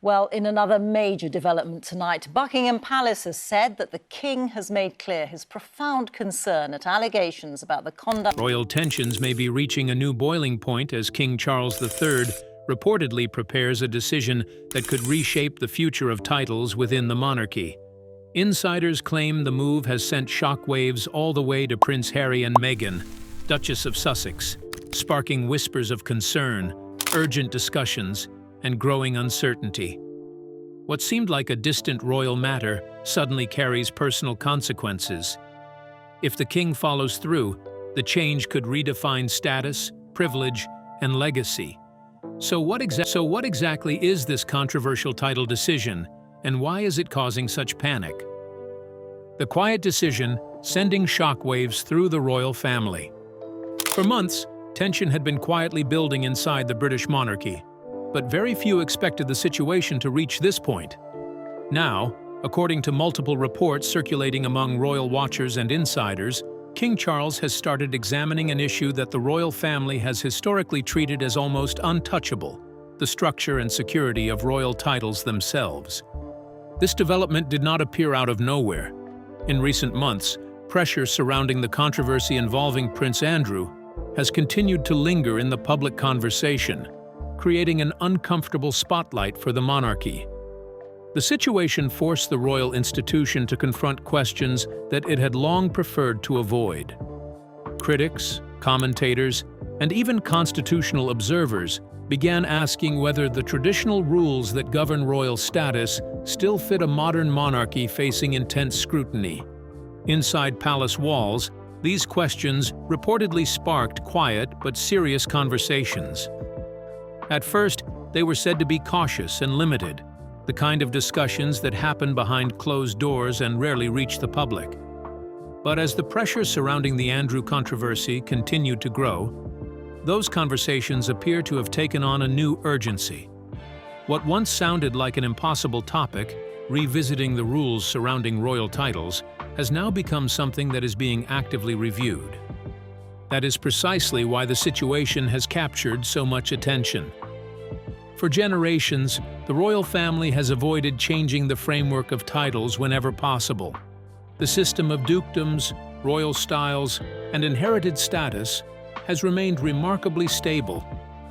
Well, in another major development tonight, Buckingham Palace has said that the King has made clear his profound concern at allegations about the conduct. Royal tensions may be reaching a new boiling point as King Charles III reportedly prepares a decision that could reshape the future of titles within the monarchy. Insiders claim the move has sent shockwaves all the way to Prince Harry and Meghan, Duchess of Sussex, sparking whispers of concern, urgent discussions, and growing uncertainty. What seemed like a distant royal matter suddenly carries personal consequences. If the king follows through, the change could redefine status, privilege, and legacy. So what exactly is this controversial title decision, and why is it causing such panic? The quiet decision sending shockwaves through the royal family. For months, tension had been quietly building inside the British monarchy, but very few expected the situation to reach this point. Now, according to multiple reports circulating among royal watchers and insiders, King Charles has started examining an issue that the royal family has historically treated as almost untouchable: the structure and security of royal titles themselves. This development did not appear out of nowhere. In recent months, pressure surrounding the controversy involving Prince Andrew has continued to linger in the public conversation, creating an uncomfortable spotlight for the monarchy. The situation forced the royal institution to confront questions that it had long preferred to avoid. Critics, commentators, and even constitutional observers began asking whether the traditional rules that govern royal status still fit a modern monarchy facing intense scrutiny. Inside palace walls, these questions reportedly sparked quiet but serious conversations. At first, they were said to be cautious and limited, the kind of discussions that happen behind closed doors and rarely reach the public. But as the pressure surrounding the Andrew controversy continued to grow, those conversations appear to have taken on a new urgency. What once sounded like an impossible topic, revisiting the rules surrounding royal titles, has now become something that is being actively reviewed. That is precisely why the situation has captured so much attention. For generations, the royal family has avoided changing the framework of titles whenever possible. The system of dukedoms, royal styles, and inherited status has remained remarkably stable,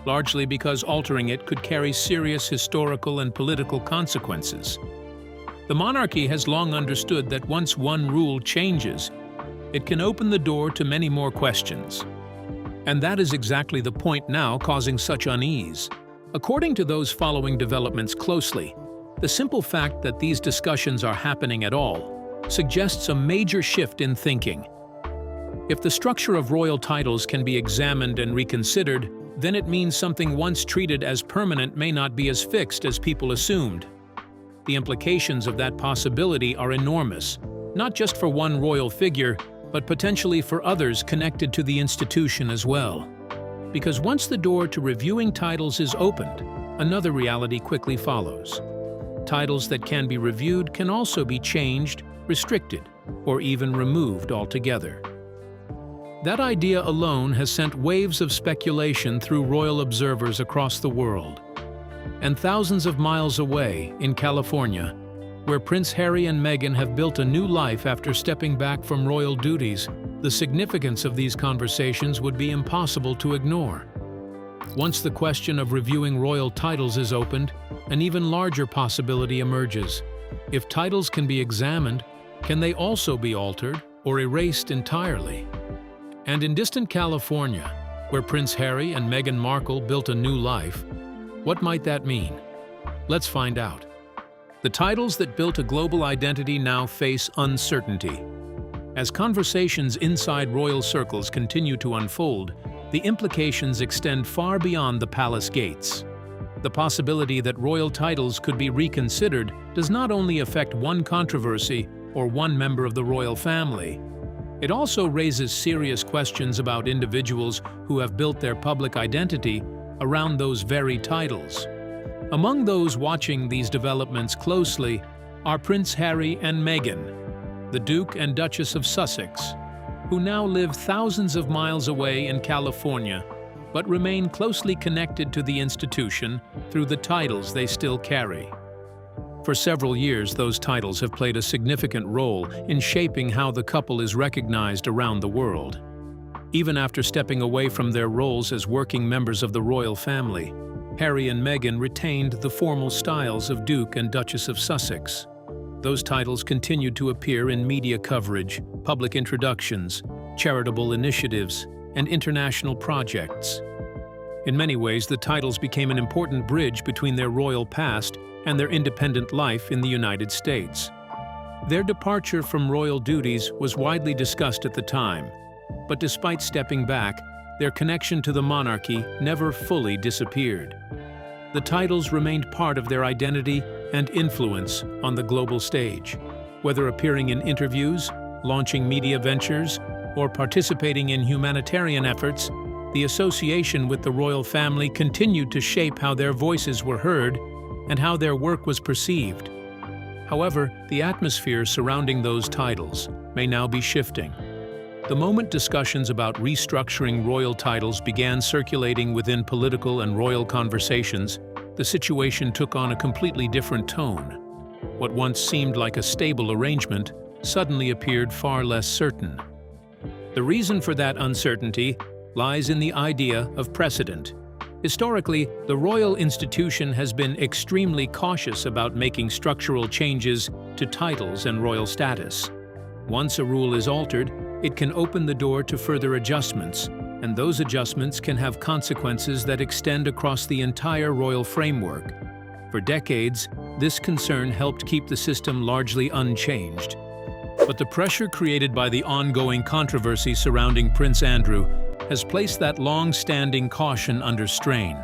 largely because altering it could carry serious historical and political consequences. The monarchy has long understood that once one rule changes, it can open the door to many more questions. And that is exactly the point now causing such unease. According to those following developments closely, the simple fact that these discussions are happening at all suggests a major shift in thinking. If the structure of royal titles can be examined and reconsidered, then it means something once treated as permanent may not be as fixed as people assumed. The implications of that possibility are enormous, not just for one royal figure, but potentially for others connected to the institution as well. Because once the door to reviewing titles is opened, another reality quickly follows. Titles that can be reviewed can also be changed, restricted, or even removed altogether. That idea alone has sent waves of speculation through royal observers across the world. And thousands of miles away, in California, where Prince Harry and Meghan have built a new life after stepping back from royal duties, the significance of these conversations would be impossible to ignore. Once the question of reviewing royal titles is opened, an even larger possibility emerges. If titles can be examined, can they also be altered or erased entirely? And in distant California, where Prince Harry and Meghan Markle built a new life, what might that mean? Let's find out. The titles that built a global identity now face uncertainty. As conversations inside royal circles continue to unfold, the implications extend far beyond the palace gates. The possibility that royal titles could be reconsidered does not only affect one controversy or one member of the royal family. It also raises serious questions about individuals who have built their public identity around those very titles. Among those watching these developments closely are Prince Harry and Meghan, the Duke and Duchess of Sussex, who now live thousands of miles away in California, but remain closely connected to the institution through the titles they still carry. For several years, those titles have played a significant role in shaping how the couple is recognized around the world. Even after stepping away from their roles as working members of the royal family, Harry and Meghan retained the formal styles of Duke and Duchess of Sussex. Those titles continued to appear in media coverage, public introductions, charitable initiatives, and international projects. In many ways, the titles became an important bridge between their royal past and their independent life in the United States. Their departure from royal duties was widely discussed at the time, but despite stepping back, their connection to the monarchy never fully disappeared. The titles remained part of their identity and influence on the global stage. Whether appearing in interviews, launching media ventures, or participating in humanitarian efforts, the association with the royal family continued to shape how their voices were heard and how their work was perceived. However, the atmosphere surrounding those titles may now be shifting. The moment discussions about restructuring royal titles began circulating within political and royal conversations, the situation took on a completely different tone. What once seemed like a stable arrangement suddenly appeared far less certain. The reason for that uncertainty lies in the idea of precedent. Historically, the royal institution has been extremely cautious about making structural changes to titles and royal status. Once a rule is altered, it can open the door to further adjustments, and those adjustments can have consequences that extend across the entire royal framework. For decades, this concern helped keep the system largely unchanged. But the pressure created by the ongoing controversy surrounding Prince Andrew has placed that long-standing caution under strain.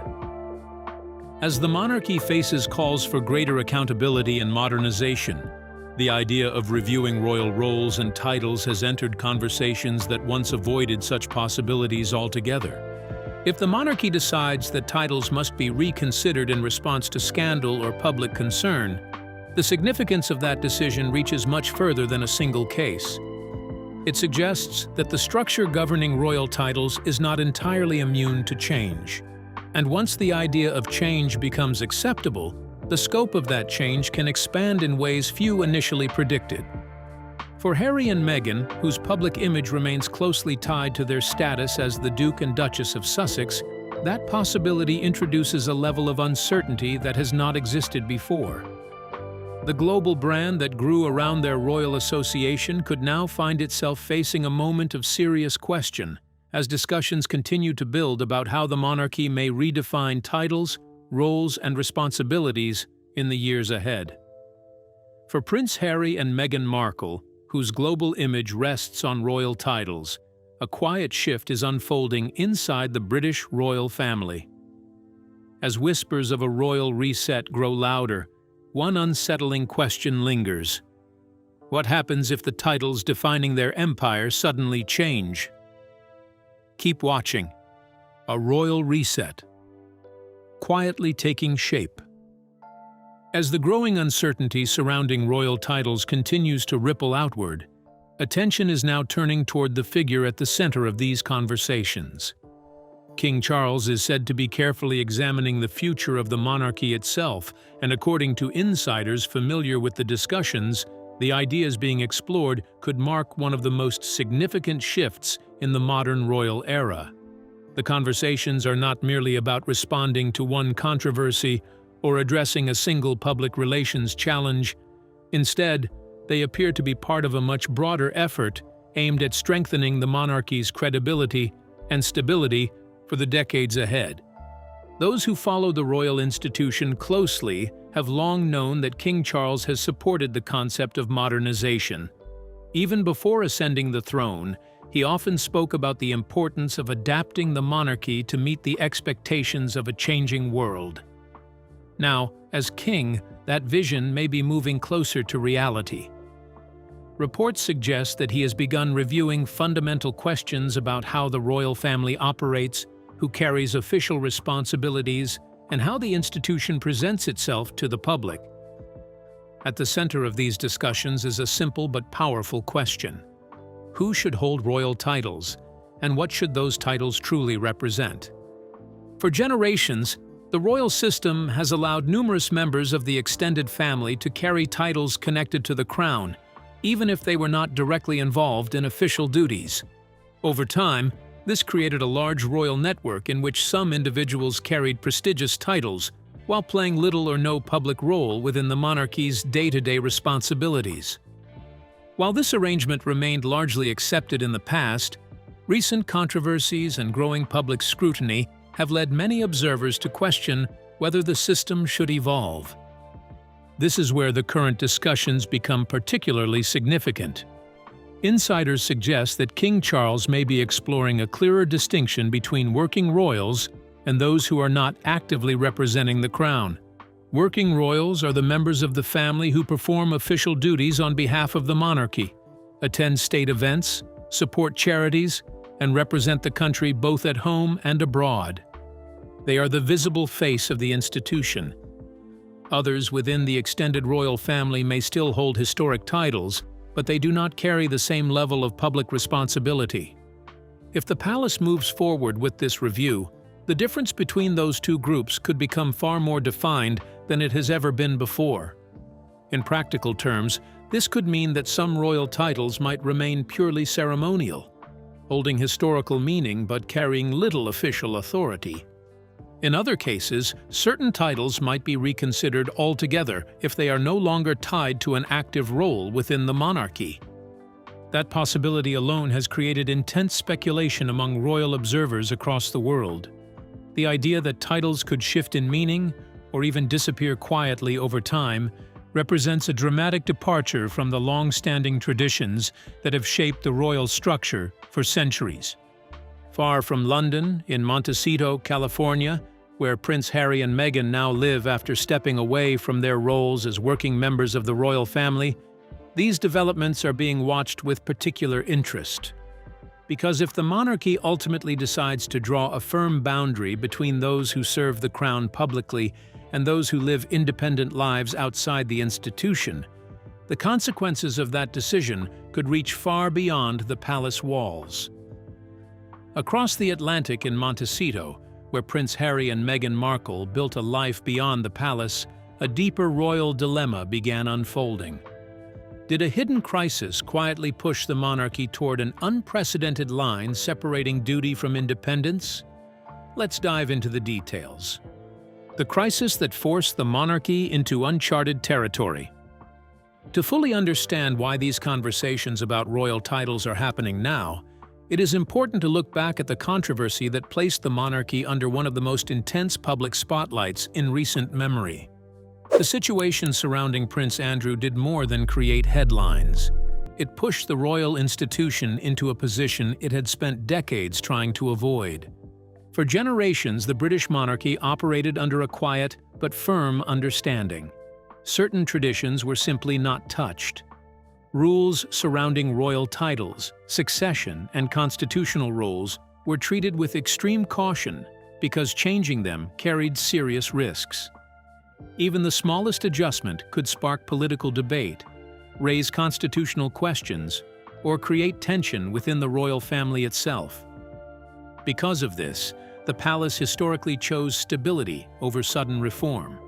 As the monarchy faces calls for greater accountability and modernization, the idea of reviewing royal roles and titles has entered conversations that once avoided such possibilities altogether. If the monarchy decides that titles must be reconsidered in response to scandal or public concern, the significance of that decision reaches much further than a single case. It suggests that the structure governing royal titles is not entirely immune to change. And once the idea of change becomes acceptable, the scope of that change can expand in ways few initially predicted. For Harry and Meghan, whose public image remains closely tied to their status as the Duke and Duchess of Sussex, that possibility introduces a level of uncertainty that has not existed before. The global brand that grew around their royal association could now find itself facing a moment of serious question as discussions continue to build about how the monarchy may redefine titles, roles, and responsibilities in the years ahead. For Prince Harry and Meghan Markle, whose global image rests on royal titles, a quiet shift is unfolding inside the British royal family. As whispers of a royal reset grow louder, one unsettling question lingers. What happens if the titles defining their empire suddenly change? Keep watching. A royal reset, quietly taking shape. As the growing uncertainty surrounding royal titles continues to ripple outward, attention is now turning toward the figure at the center of these conversations. King Charles is said to be carefully examining the future of the monarchy itself, and according to insiders familiar with the discussions, the ideas being explored could mark one of the most significant shifts in the modern royal era. The conversations are not merely about responding to one controversy or addressing a single public relations challenge. Instead, they appear to be part of a much broader effort aimed at strengthening the monarchy's credibility and stability for the decades ahead. Those who follow the royal institution closely have long known that King Charles has supported the concept of modernization. Even before ascending the throne, he often spoke about the importance of adapting the monarchy to meet the expectations of a changing world. Now, as king, that vision may be moving closer to reality. Reports suggest that he has begun reviewing fundamental questions about how the royal family operates, who carries official responsibilities, and how the institution presents itself to the public. At the center of these discussions is a simple but powerful question. Who should hold royal titles, and what should those titles truly represent? For generations, the royal system has allowed numerous members of the extended family to carry titles connected to the crown, even if they were not directly involved in official duties. Over time, this created a large royal network in which some individuals carried prestigious titles while playing little or no public role within the monarchy's day-to-day responsibilities. While this arrangement remained largely accepted in the past, recent controversies and growing public scrutiny have led many observers to question whether the system should evolve. This is where the current discussions become particularly significant. Insiders suggest that King Charles may be exploring a clearer distinction between working royals and those who are not actively representing the crown. Working royals are the members of the family who perform official duties on behalf of the monarchy, attend state events, support charities, and represent the country both at home and abroad. They are the visible face of the institution. Others within the extended royal family may still hold historic titles, but they do not carry the same level of public responsibility. If the palace moves forward with this review, the difference between those two groups could become far more defined than it has ever been before. In practical terms, this could mean that some royal titles might remain purely ceremonial, holding historical meaning but carrying little official authority. In other cases, certain titles might be reconsidered altogether if they are no longer tied to an active role within the monarchy. That possibility alone has created intense speculation among royal observers across the world. The idea that titles could shift in meaning, or even disappear quietly over time, represents a dramatic departure from the long-standing traditions that have shaped the royal structure for centuries. Far from London, in Montecito, California, where Prince Harry and Meghan now live after stepping away from their roles as working members of the royal family, these developments are being watched with particular interest. Because if the monarchy ultimately decides to draw a firm boundary between those who serve the crown publicly and those who live independent lives outside the institution, the consequences of that decision could reach far beyond the palace walls. Across the Atlantic in Montecito, where Prince Harry and Meghan Markle built a life beyond the palace, a deeper royal dilemma began unfolding. Did a hidden crisis quietly push the monarchy toward an unprecedented line separating duty from independence? Let's dive into the details. The crisis that forced the monarchy into uncharted territory. To fully understand why these conversations about royal titles are happening now, it is important to look back at the controversy that placed the monarchy under one of the most intense public spotlights in recent memory. The situation surrounding Prince Andrew did more than create headlines. It pushed the royal institution into a position it had spent decades trying to avoid. For generations, the British monarchy operated under a quiet but firm understanding. Certain traditions were simply not touched. Rules surrounding royal titles, succession, and constitutional roles were treated with extreme caution because changing them carried serious risks. Even the smallest adjustment could spark political debate, raise constitutional questions, or create tension within the royal family itself. Because of this, the palace historically chose stability over sudden reform.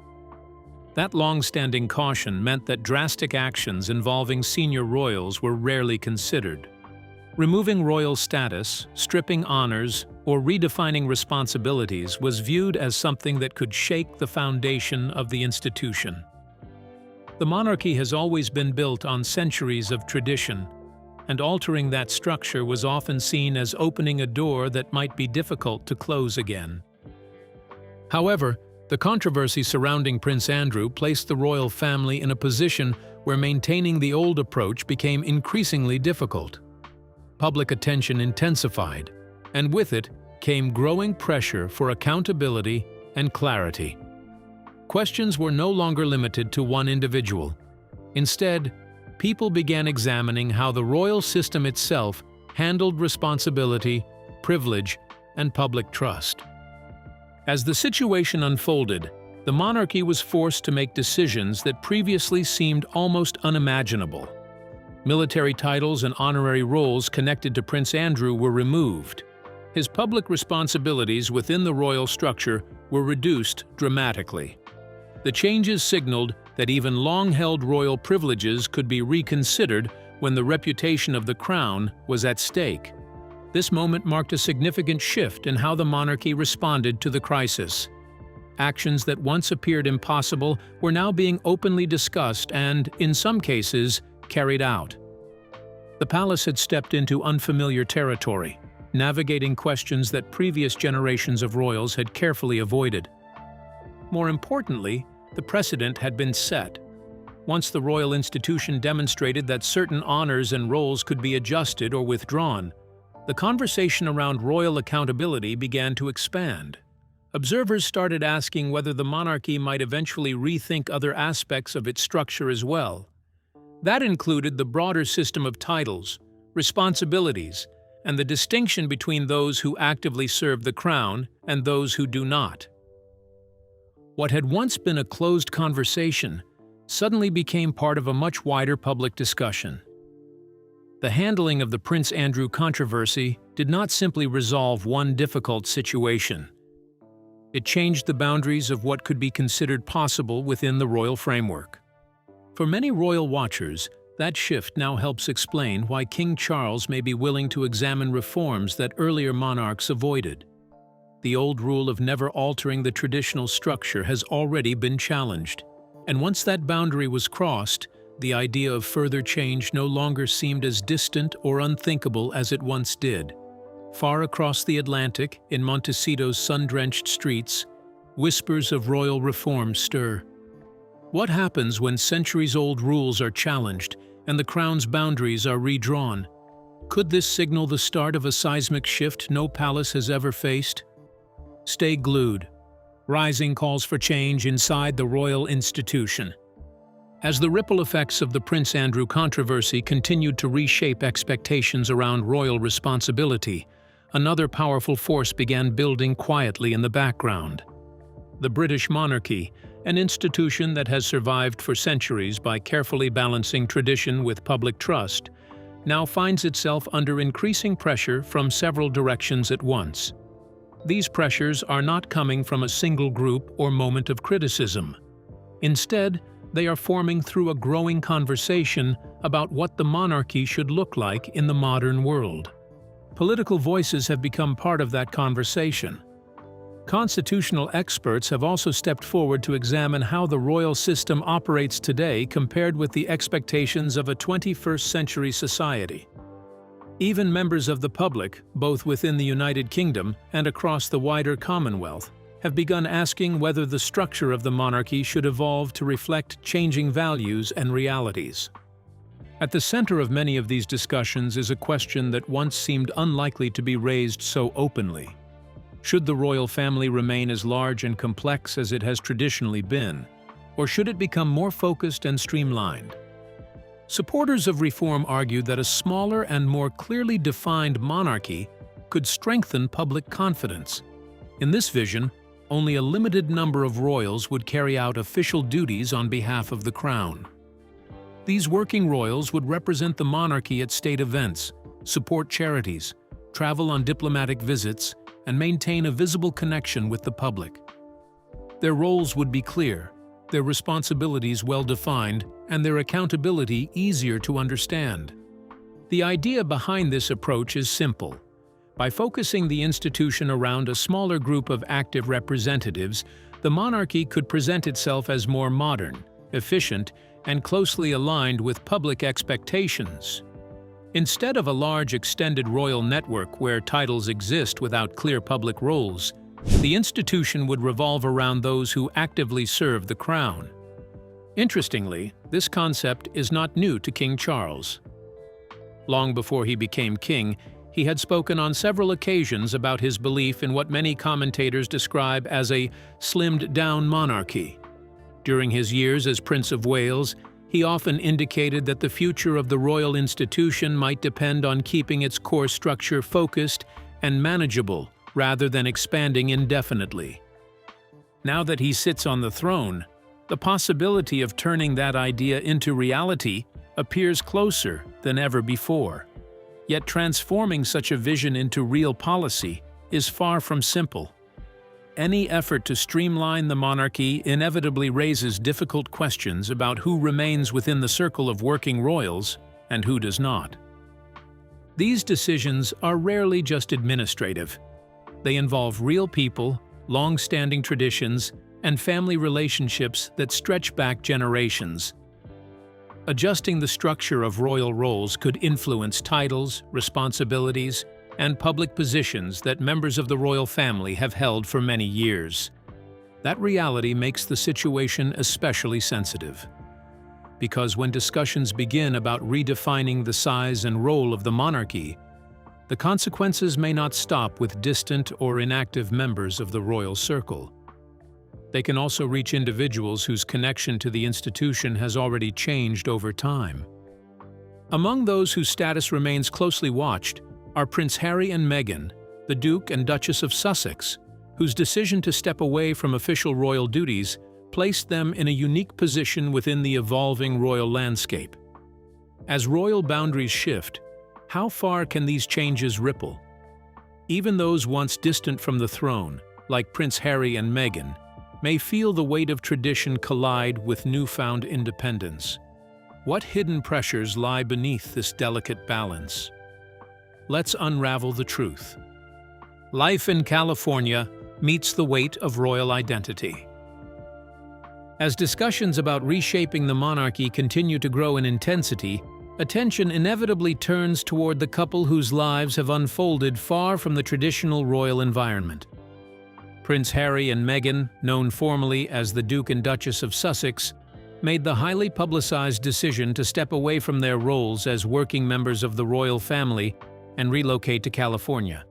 That long-standing caution meant that drastic actions involving senior royals were rarely considered. Removing royal status, stripping honors, or redefining responsibilities was viewed as something that could shake the foundation of the institution. The monarchy has always been built on centuries of tradition, and altering that structure was often seen as opening a door that might be difficult to close again. However, the controversy surrounding Prince Andrew placed the royal family in a position where maintaining the old approach became increasingly difficult. Public attention intensified, and with it came growing pressure for accountability and clarity. Questions were no longer limited to one individual. Instead, people began examining how the royal system itself handled responsibility, privilege, and public trust. As the situation unfolded, the monarchy was forced to make decisions that previously seemed almost unimaginable. Military titles and honorary roles connected to Prince Andrew were removed. his public responsibilities within the royal structure were reduced dramatically. The changes signaled that even long-held royal privileges could be reconsidered when the reputation of the crown was at stake. This moment marked a significant shift in how the monarchy responded to the crisis. Actions that once appeared impossible were now being openly discussed and, in some cases, carried out. The palace had stepped into unfamiliar territory, navigating questions that previous generations of royals had carefully avoided. More importantly, the precedent had been set. Once the royal institution demonstrated that certain honors and roles could be adjusted or withdrawn, the conversation around royal accountability began to expand. Observers started asking whether the monarchy might eventually rethink other aspects of its structure as well. That included the broader system of titles, responsibilities, and the distinction between those who actively serve the crown and those who do not. What had once been a closed conversation suddenly became part of a much wider public discussion. The handling of the Prince Andrew controversy did not simply resolve one difficult situation. It changed the boundaries of what could be considered possible within the royal framework. For many royal watchers, that shift now helps explain why King Charles may be willing to examine reforms that earlier monarchs avoided. The old rule of never altering the traditional structure has already been challenged, and once that boundary was crossed, the idea of further change no longer seemed as distant or unthinkable as it once did. Far across the Atlantic, in Montecito's sun-drenched streets, whispers of royal reform stir. What happens when centuries-old rules are challenged and the crown's boundaries are redrawn? Could this signal the start of a seismic shift no palace has ever faced? Stay glued. Rising calls for change inside the royal institution. As the ripple effects of the Prince Andrew controversy continued to reshape expectations around royal responsibility, another powerful force began building quietly in the background. The British monarchy, an institution that has survived for centuries by carefully balancing tradition with public trust, now finds itself under increasing pressure from several directions at once. These pressures are not coming from a single group or moment of criticism. Instead, they are forming through a growing conversation about what the monarchy should look like in the modern world. Political voices have become part of that conversation. Constitutional experts have also stepped forward to examine how the royal system operates today compared with the expectations of a 21st century society. Even members of the public, both within the United Kingdom and across the wider Commonwealth, have begun asking whether the structure of the monarchy should evolve to reflect changing values and realities. At the center of many of these discussions is a question that once seemed unlikely to be raised so openly. Should the royal family remain as large and complex as it has traditionally been, or should it become more focused and streamlined? Supporters of reform argue that a smaller and more clearly defined monarchy could strengthen public confidence. In this vision, only a limited number of royals would carry out official duties on behalf of the crown. These working royals would represent the monarchy at state events, support charities, travel on diplomatic visits, and maintain a visible connection with the public. Their roles would be clear, their responsibilities well-defined, and their accountability easier to understand. The idea behind this approach is simple. By focusing the institution around a smaller group of active representatives, the monarchy could present itself as more modern, efficient, and closely aligned with public expectations. Instead of a large extended royal network where titles exist without clear public roles, the institution would revolve around those who actively serve the crown. Interestingly, this concept is not new to King Charles. Long before he became king, he had spoken on several occasions about his belief in what many commentators describe as a slimmed-down monarchy. During his years as Prince of Wales, he often indicated that the future of the royal institution might depend on keeping its core structure focused and manageable rather than expanding indefinitely. Now that he sits on the throne, the possibility of turning that idea into reality appears closer than ever before. Yet transforming such a vision into real policy is far from simple. Any effort to streamline the monarchy inevitably raises difficult questions about who remains within the circle of working royals and who does not. These decisions are rarely just administrative. They involve real people, long-standing traditions, and family relationships that stretch back generations. Adjusting the structure of royal roles could influence titles, responsibilities, and public positions that members of the royal family have held for many years. That reality makes the situation especially sensitive. Because when discussions begin about redefining the size and role of the monarchy, the consequences may not stop with distant or inactive members of the royal circle. They can also reach individuals whose connection to the institution has already changed over time. Among those whose status remains closely watched are Prince Harry and Meghan, the Duke and Duchess of Sussex, whose decision to step away from official royal duties placed them in a unique position within the evolving royal landscape. As royal boundaries shift, how far can these changes ripple? Even those once distant from the throne, like Prince Harry and Meghan, may feel the weight of tradition collide with newfound independence. What hidden pressures lie beneath this delicate balance? Let's unravel the truth. Life in California meets the weight of royal identity. As discussions about reshaping the monarchy continue to grow in intensity, attention inevitably turns toward the couple whose lives have unfolded far from the traditional royal environment. Prince Harry and Meghan, known formally as the Duke and Duchess of Sussex, made the highly publicized decision to step away from their roles as working members of the royal family and relocate to California.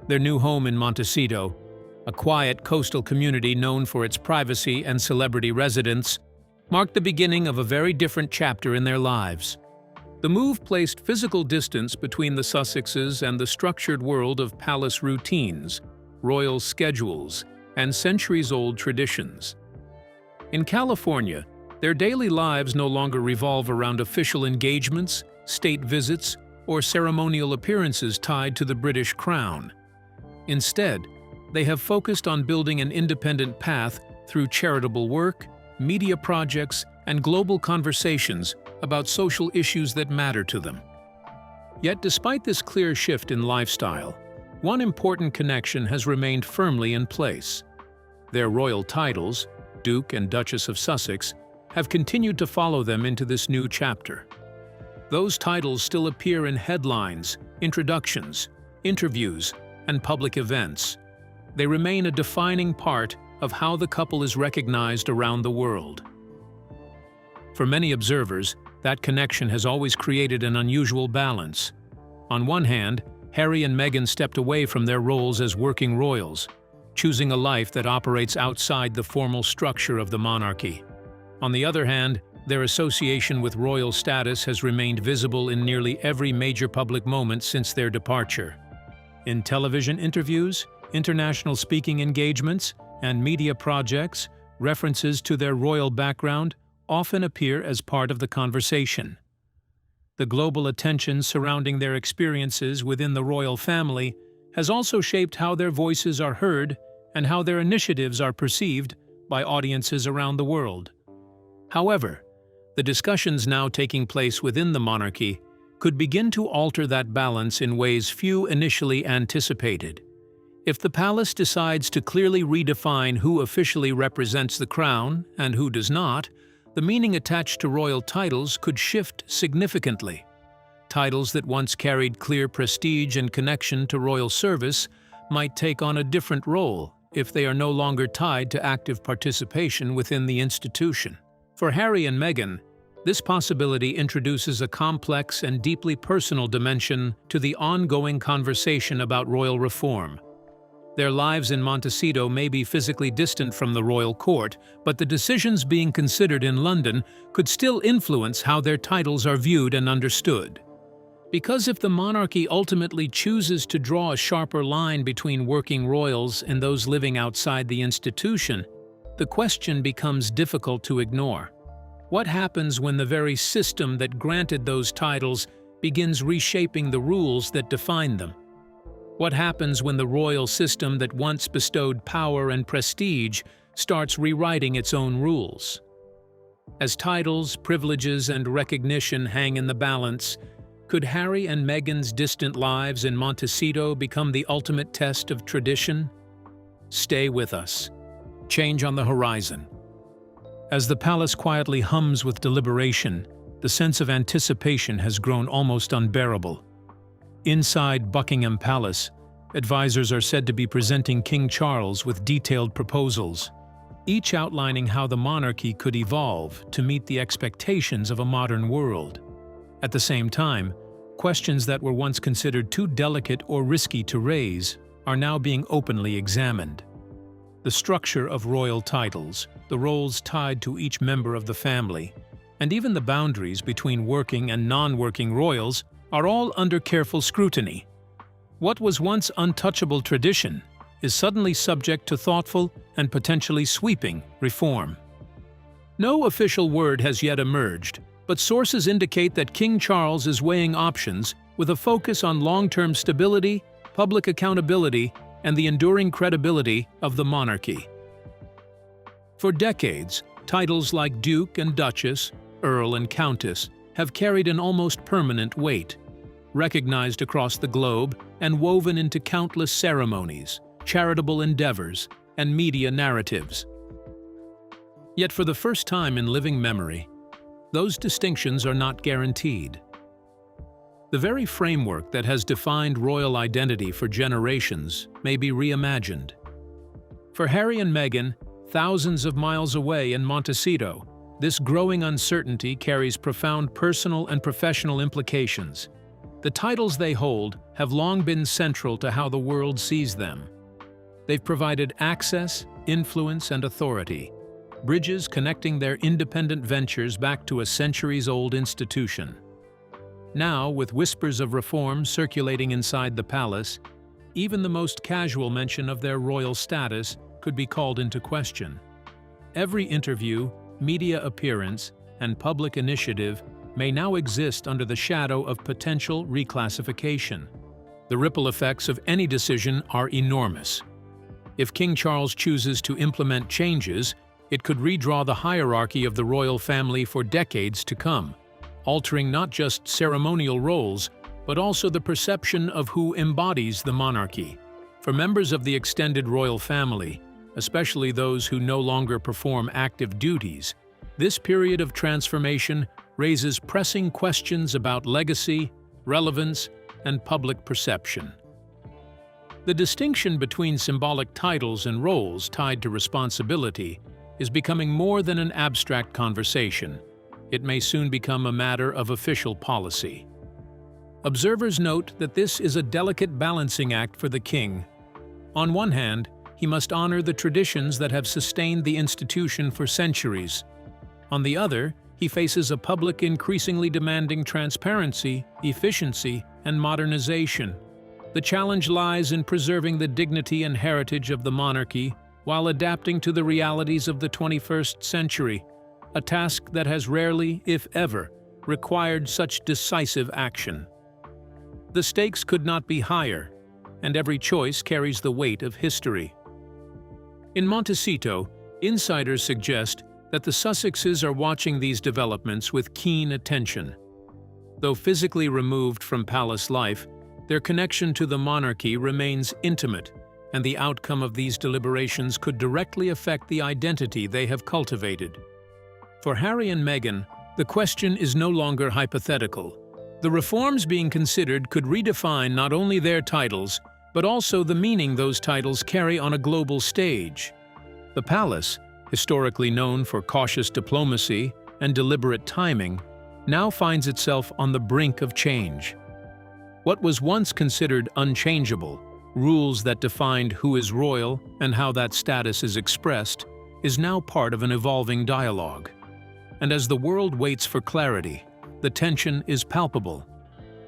Their new home in Montecito, a quiet coastal community known for its privacy and celebrity residence, marked the beginning of a very different chapter in their lives. The move placed physical distance between the Sussexes and the structured world of palace routines, royal schedules, and centuries-old traditions. In California, their daily lives no longer revolve around official engagements, state visits, or ceremonial appearances tied to the British crown. Instead, they have focused on building an independent path through charitable work, media projects, and global conversations about social issues that matter to them. Yet despite this clear shift in lifestyle, one important connection has remained firmly in place. Their royal titles, Duke and Duchess of Sussex, have continued to follow them into this new chapter. Those titles still appear in headlines, introductions, interviews, and public events. They remain a defining part of how the couple is recognized around the world. For many observers, that connection has always created an unusual balance. On one hand, Harry and Meghan stepped away from their roles as working royals, choosing a life that operates outside the formal structure of the monarchy. On the other hand, their association with royal status has remained visible in nearly every major public moment since their departure. In television interviews, international speaking engagements, and media projects, references to their royal background often appear as part of the conversation. The global attention surrounding their experiences within the royal family has also shaped how their voices are heard and how their initiatives are perceived by audiences around the world. However, the discussions now taking place within the monarchy could begin to alter that balance in ways few initially anticipated. If the palace decides to clearly redefine who officially represents the crown and who does not, the meaning attached to royal titles could shift significantly. Titles that once carried clear prestige and connection to royal service might take on a different role if they are no longer tied to active participation within the institution. For Harry and Meghan, this possibility introduces a complex and deeply personal dimension to the ongoing conversation about royal reform. Their lives in Montecito may be physically distant from the royal court, but the decisions being considered in London could still influence how their titles are viewed and understood. Because if the monarchy ultimately chooses to draw a sharper line between working royals and those living outside the institution, the question becomes difficult to ignore. What happens when the very system that granted those titles begins reshaping the rules that define them. What happens when the royal system that once bestowed power and prestige starts rewriting its own rules? As titles, privileges, and recognition hang in the balance, could Harry and Meghan's distant lives in Montecito become the ultimate test of tradition? Stay with us. Change on the horizon. As the palace quietly hums with deliberation, the sense of anticipation has grown almost unbearable. Inside Buckingham Palace, advisors are said to be presenting King Charles with detailed proposals, each outlining how the monarchy could evolve to meet the expectations of a modern world. At the same time, questions that were once considered too delicate or risky to raise are now being openly examined. The structure of royal titles, the roles tied to each member of the family, and even the boundaries between working and non-working royals are all under careful scrutiny. What was once untouchable tradition is suddenly subject to thoughtful and potentially sweeping reform. No official word has yet emerged, but sources indicate that King Charles is weighing options with a focus on long-term stability, public accountability, and the enduring credibility of the monarchy. For decades, titles like Duke and Duchess, Earl and Countess have carried an almost permanent weight, recognized across the globe and woven into countless ceremonies, charitable endeavors, and media narratives. Yet for the first time in living memory, those distinctions are not guaranteed. The very framework that has defined royal identity for generations may be reimagined. For Harry and Meghan, thousands of miles away in Montecito, this growing uncertainty carries profound personal and professional implications. The titles they hold have long been central to how the world sees them. They've provided access, influence, and authority, bridges connecting their independent ventures back to a centuries-old institution. Now, with whispers of reform circulating inside the palace, even the most casual mention of their royal status could be called into question. Every interview, media appearance, and public initiative may now exist under the shadow of potential reclassification. The ripple effects of any decision are enormous. If King Charles chooses to implement changes, it could redraw the hierarchy of the royal family for decades to come, altering not just ceremonial roles, but also the perception of who embodies the monarchy. For members of the extended royal family, especially those who no longer perform active duties, this period of transformation raises pressing questions about legacy, relevance, and public perception. The distinction between symbolic titles and roles tied to responsibility is becoming more than an abstract conversation. It may soon become a matter of official policy. Observers note that this is a delicate balancing act for the king. On one hand, he must honor the traditions that have sustained the institution for centuries. On the other, he faces a public increasingly demanding transparency, efficiency, and modernization. The challenge lies in preserving the dignity and heritage of the monarchy while adapting to the realities of the 21st century, a task that has rarely, if ever, required such decisive action. The stakes could not be higher, and every choice carries the weight of history. In Montecito, insiders suggest that the Sussexes are watching these developments with keen attention. Though physically removed from palace life, their connection to the monarchy remains intimate, and the outcome of these deliberations could directly affect the identity they have cultivated. For Harry and Meghan, the question is no longer hypothetical. The reforms being considered could redefine not only their titles, but also the meaning those titles carry on a global stage. The palace, historically known for cautious diplomacy and deliberate timing, now finds itself on the brink of change. What was once considered unchangeable, rules that defined who is royal and how that status is expressed, is now part of an evolving dialogue. And as the world waits for clarity, the tension is palpable.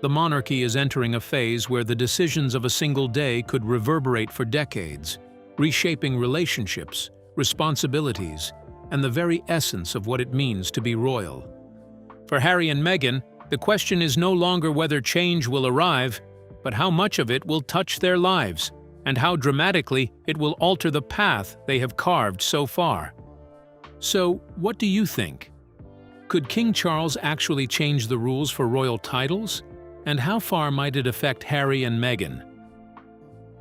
The monarchy is entering a phase where the decisions of a single day could reverberate for decades, reshaping relationships, responsibilities, and the very essence of what it means to be royal. For Harry and Meghan, The question is no longer whether change will arrive, but how much of it will touch their lives, and how dramatically it will alter the path they have carved so far. So, what do you think? Could King Charles actually change the rules for royal titles? And how far might it affect Harry and Meghan?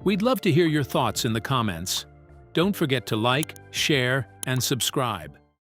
We'd love to hear your thoughts in the comments. Don't forget to like, share, and subscribe.